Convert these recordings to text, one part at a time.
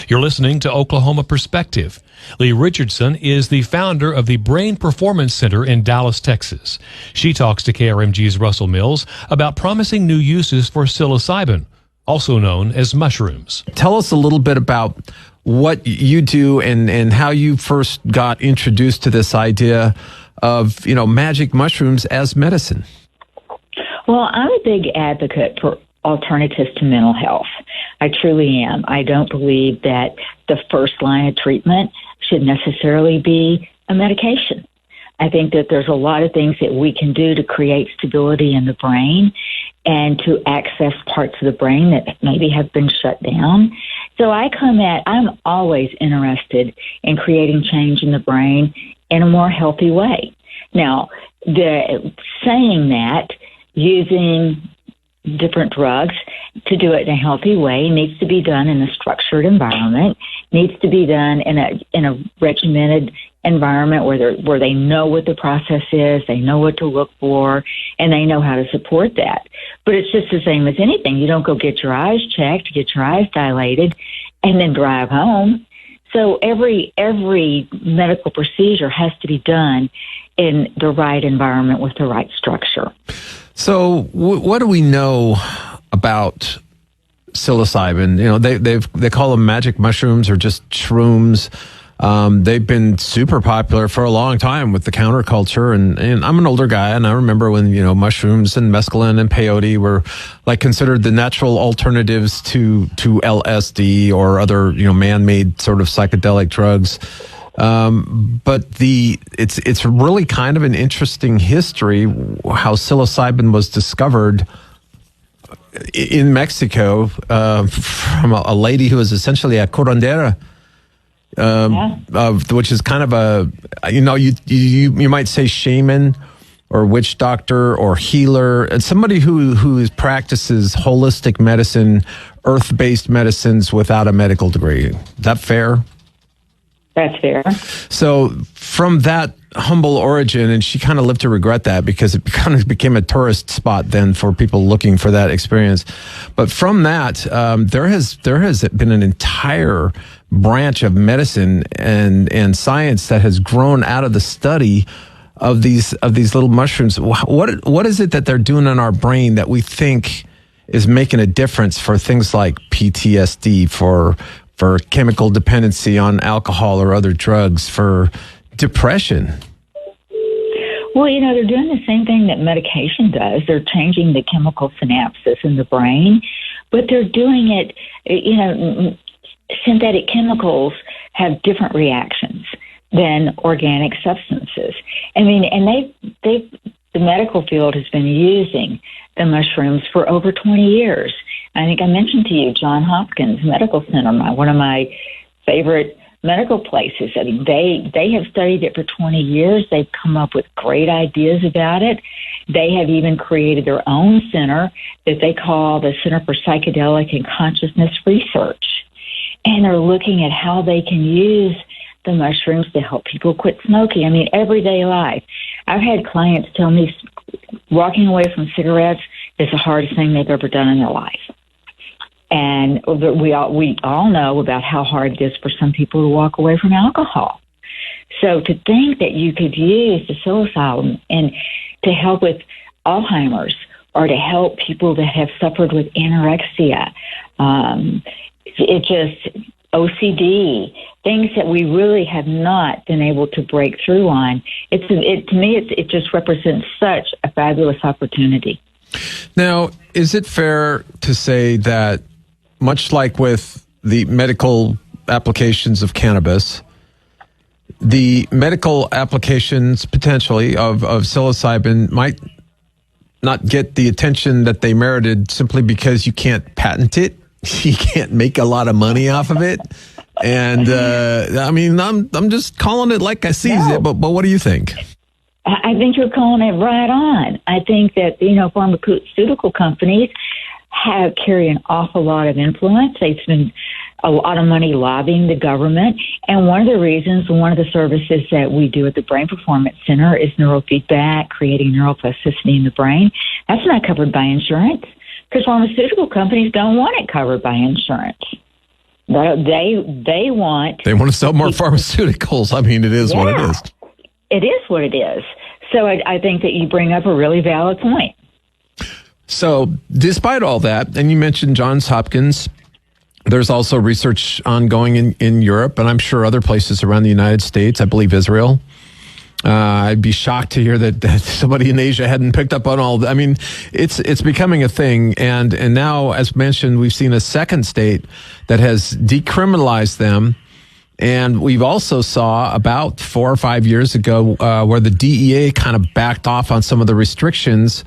You're listening to Oklahoma Perspective. Leigh Richardson is the founder of the Brain Performance Center in Dallas, Texas. She talks to KRMG's Russell Mills about promising new uses for psilocybin, also known as mushrooms. Tell us a little bit about what you do and how you first got introduced to this idea of, magic mushrooms as medicine. Well, I'm a big advocate for alternatives to mental health. I truly am. I don't believe that the first line of treatment should necessarily be a medication. I think that there's a lot of things that we can do to create stability in the brain and to access parts of the brain that maybe have been shut down. So I'm always interested in creating change in the brain in a more healthy way. Now, saying that, using different drugs to do it in a healthy way needs to be done in a structured environment, needs to be done in a regimented environment where they know what the process is, they know what to look for, and they know how to support that. But it's just the same as anything. You don't go get your eyes checked, get your eyes dilated, and then drive home. So every medical procedure has to be done in the right environment with the right structure. So what do we know about psilocybin? They call them magic mushrooms or just shrooms. They've been super popular for a long time with the counterculture. And I'm an older guy, and I remember when, mushrooms and mescaline and peyote were considered the natural alternatives to LSD or other, man-made sort of psychedelic drugs. But it's really kind of an interesting history how psilocybin was discovered in Mexico from a lady who was essentially a curandera, which is kind of a you might say shaman or witch doctor or healer, and somebody who practices holistic medicine, earth-based medicines without a medical degree. Is that fair? That's fair. So from that humble origin, and she kind of lived to regret that because it kind of became a tourist spot then for people looking for that experience. But from that, there has been an entire branch of medicine and science that has grown out of the study of these little mushrooms. What is it that they're doing in our brain that we think is making a difference for things like PTSD, for chemical dependency on alcohol or other drugs, for depression? Well, they're doing the same thing that medication does. They're changing the chemical synapses in the brain, but they're doing it, synthetic chemicals have different reactions than organic substances. I mean, and the medical field has been using the mushrooms for over 20 years. I think I mentioned to you Johns Hopkins Medical Center, one of my favorite medical places. I mean, they have studied it for 20 years. They've come up with great ideas about it. They have even created their own center that they call the Center for Psychedelic and Consciousness Research. And they're looking at how they can use the mushrooms to help people quit smoking. I mean, everyday life. I've had clients tell me walking away from cigarettes is the hardest thing they've ever done in their life. And we all know about how hard it is for some people to walk away from alcohol. So to think that you could use the psilocybin and to help with Alzheimer's or to help people that have suffered with anorexia, OCD, things that we really have not been able to break through on. To me, it just represents such a fabulous opportunity. Now, is it fair to say that, much like with the medical applications of cannabis, the medical applications potentially of psilocybin might not get the attention that they merited simply because you can't patent it? You can't make a lot of money off of it. And I'm just calling it like I sees it, but what do you think? I think you're calling it right on. I think that, pharmaceutical companies carry an awful lot of influence. They spend a lot of money lobbying the government. And one of the services that we do at the Brain Performance Center is neurofeedback, creating neuroplasticity in the brain. That's not covered by insurance because pharmaceutical companies don't want it covered by insurance. They want to sell more pharmaceuticals. I mean, it is what it is. It is what it is. So I think that you bring up a really valid point. So despite all that, and you mentioned Johns Hopkins, there's also research ongoing in Europe, and I'm sure other places around the United States. I believe Israel. I'd be shocked to hear that somebody in Asia hadn't picked up on all. I mean, it's becoming a thing, and now, as mentioned, we've seen a second state that has decriminalized them, and we've also saw about 4 or 5 years ago where the DEA kind of backed off on some of the restrictions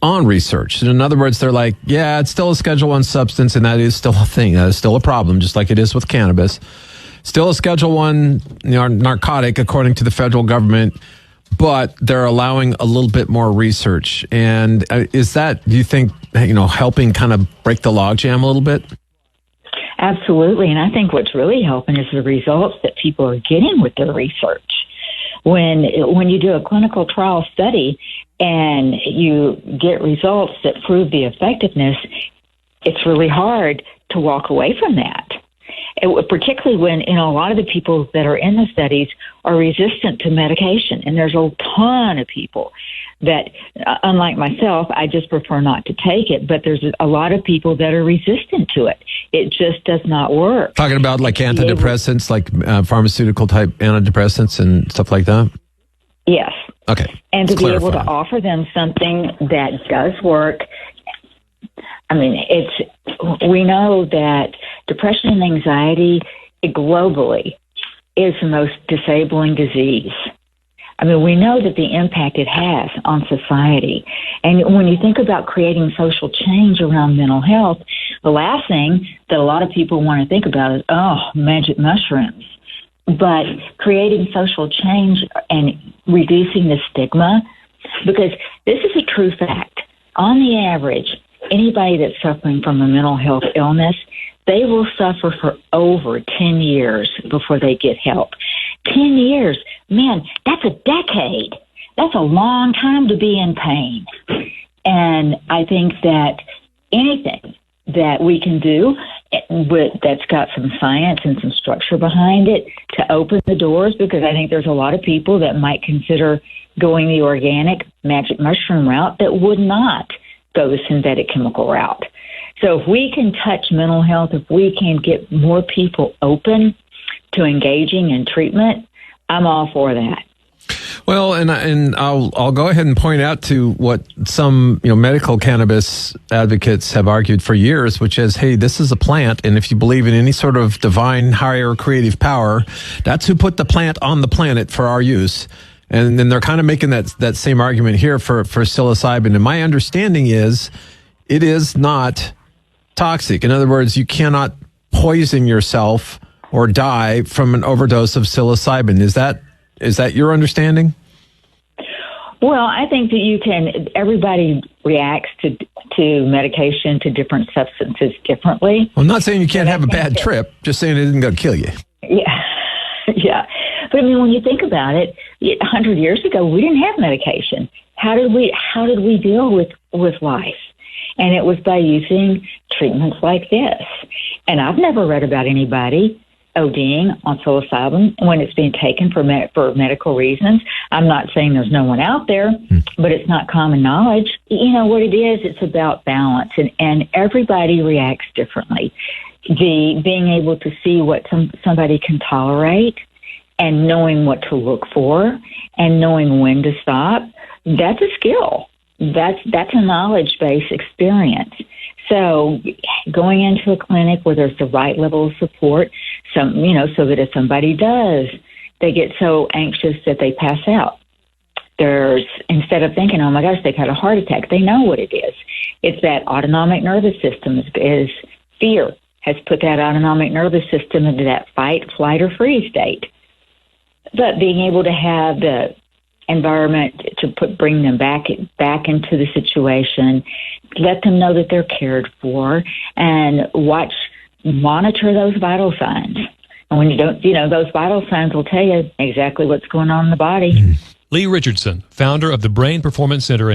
on research. In other words, they're like, yeah, it's still a Schedule I substance, and that is still a thing. That is still a problem, just like it is with cannabis. Still a Schedule I narcotic, according to the federal government, but they're allowing a little bit more research. And is that, do you think, helping kind of break the logjam a little bit? Absolutely. And I think what's really helping is the results that people are getting with their research. When you do a clinical trial study and you get results that prove the effectiveness, it's really hard to walk away from that. Particularly when, a lot of the people that are in the studies are resistant to medication. And there's a ton of people that, unlike myself, I just prefer not to take it. But there's a lot of people that are resistant to it. It just does not work. Talking about like antidepressants, like pharmaceutical type antidepressants and stuff like that? Yes. Okay. And to be able to offer them something that does work. I mean, we know that depression and anxiety globally is the most disabling disease. I mean, we know that the impact it has on society. And when you think about creating social change around mental health, the last thing that a lot of people want to think about is, magic mushrooms. But creating social change and reducing the stigma, because this is a true fact. On the average, anybody that's suffering from a mental health illness, they will suffer for over 10 years before they get help. 10 years, man, that's a decade. That's a long time to be in pain. And I think that anything that we can do that's got some science and some structure behind it to open the doors, because I think there's a lot of people that might consider going the organic magic mushroom route that would not go the synthetic chemical route. So if we can touch mental health, if we can get more people open to engaging in treatment, I'm all for that. Well, and I'll go ahead and point out to what some medical cannabis advocates have argued for years, which is, hey, this is a plant, and if you believe in any sort of divine, higher creative power, that's who put the plant on the planet for our use. And then they're kind of making that same argument here for psilocybin. And my understanding is it is not toxic. In other words, you cannot poison yourself or die from an overdose of psilocybin. Is that your understanding? Well, I think that everybody reacts to medication, to different substances differently. I'm not saying you can't have a bad trip, just saying it isn't going to kill you. Yeah. Yeah. But I mean, when you think about it, 100 years ago, we didn't have medication. How did we deal with life? And it was by using treatments like this. And I've never read about anybody ODing on psilocybin when it's being taken for medical reasons. I'm not saying there's no one out there, but it's not common knowledge. You know what it is? It's about balance, and everybody reacts differently. Being able to see what somebody can tolerate and knowing what to look for and knowing when to stop, that's a skill. That's a knowledge-based experience. So going into a clinic where there's the right level of support, so that if somebody does, they get so anxious that they pass out. Instead of thinking, oh my gosh, they've had a heart attack, they know what it is. It's that autonomic nervous system is fear has put that autonomic nervous system into that fight, flight, or freeze state. But being able to have the environment to bring them back into the situation, let them know that they're cared for, and monitor those vital signs. And when you don't, those vital signs will tell you exactly what's going on in the body. Leigh Richardson, founder of the Brain Performance Center in